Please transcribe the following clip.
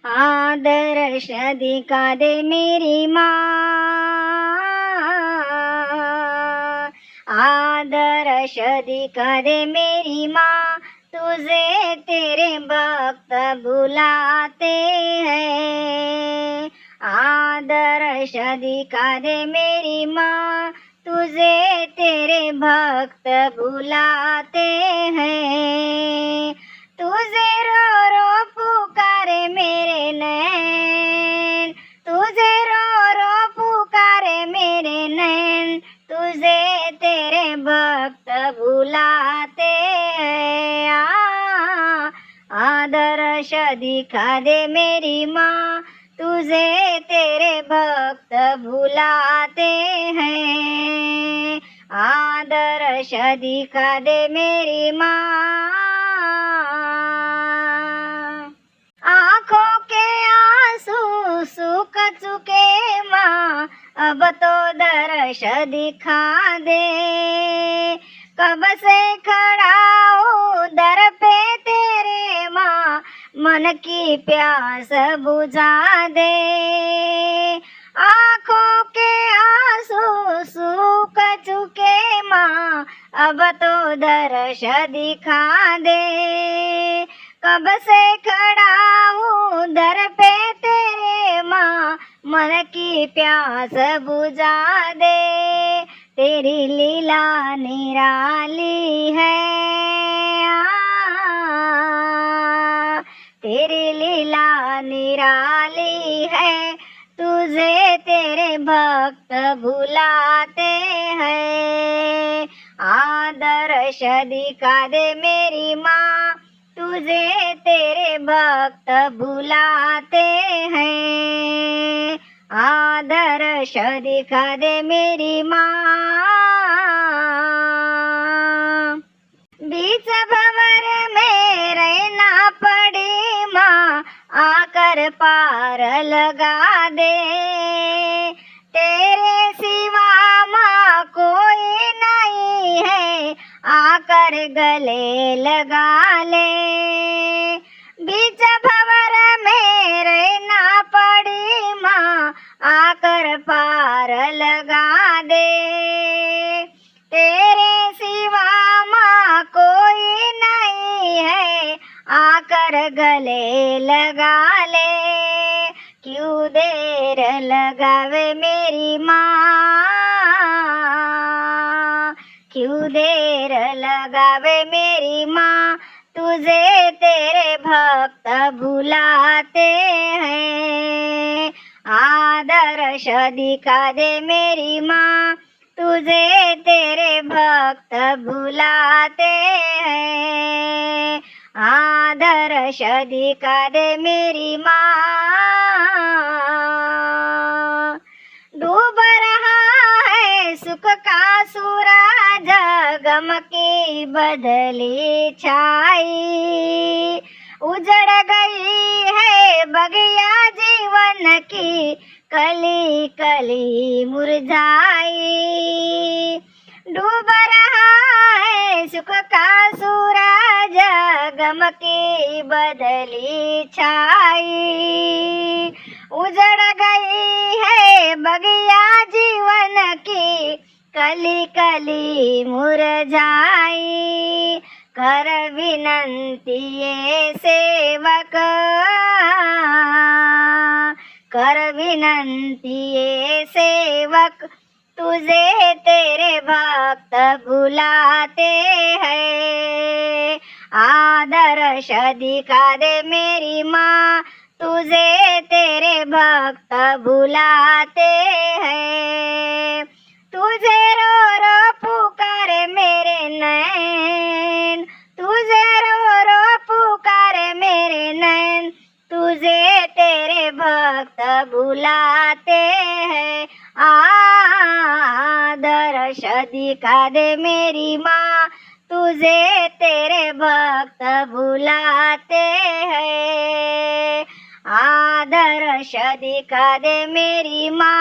आदर्श दिखा दे मेरी माँ, आदर्श दिखा दे मेरी माँ, तुझे तेरे भक्त बुलाते हैं। आदर्श दिखा दे मेरी माँ, तुझे तेरे भक्त बुलाते हैं। तुझे रो रो पुकारे मेरे नैन, तुझे रो रो पुकारे मेरे नैन, तुझे तेरे भक्त बुलाते हैं। आदर्श दिखा दे मेरी माँ, तुझे तेरे भक्त बुलाते हैं। आदर्श दिखा दे मेरी माँ। आँखों के आंसू सूख चुके माँ, अब तो दर्श दिखा दे। कब से खड़ा हूँ दर पे तेरे माँ, मन की प्यास बुझा दे। आँखों के आंसू सूख चुके माँ, अब तो दर्श दिखा दे। कब से खड़ा हूँ दर पे तेरे माँ, मन की प्यास बुझा दे। तेरी लीला निराली है, तेरी लीला निराली है, तुझे तेरे भक्त बुलाते हैं। आदर्श दिखा दे मेरी माँ, तुझे तेरे भक्त बुलाते हैं। आदर्श दिखा दे मेरी माँ। बीच भंवर में रहना पड़ी माँ, आकर पार लगा दे। तेरे सिवा माँ कोई नहीं है, आकर गले लगा ले। बीच भंवर में रहना पड़ी माँ, आकर पार लगा दे। तेरे सिवा माँ कोई नहीं है, आकर गले लगा ले। क्यों देर लगावे मेरी माँ, क्यों देर लगावे मेरी माँ, तुझे तेरे भक्त बुलाते हैं। आदर्श दिखा दे मेरी माँ, तुझे तेरे भक्त बुलाते हैं। आदर्श दिखा दे मेरी माँ। डूब रहा है सुख का सूरज, गम की बदली छाई, उजड़ गई है बगिया जीवन की, कली कली मुरझाई। डूब रहा है सुख का सूरज, गम की बदली छाई, उजड़ गई है बगिया जीवन की, कली कली मुरझाई। कर विनंती ये सेवक, कर विनंती ये सेवक, तुझे तेरे भक्त बुलाते हैं। आदर्श दिखा दे मेरी माँ, तुझे तेरे भक्त बुलाते हैं। तुझे रो रो पुकारे मेरे नैन, तुझे रो रो पुकारे मेरे नैन, तुझे तेरे भक्त बुलाते हैं। आदर्श दिखा दे मेरी माँ, तुझे तेरे भक्त बुलाते हैं। आदर्श दिखा दे मेरी माँ।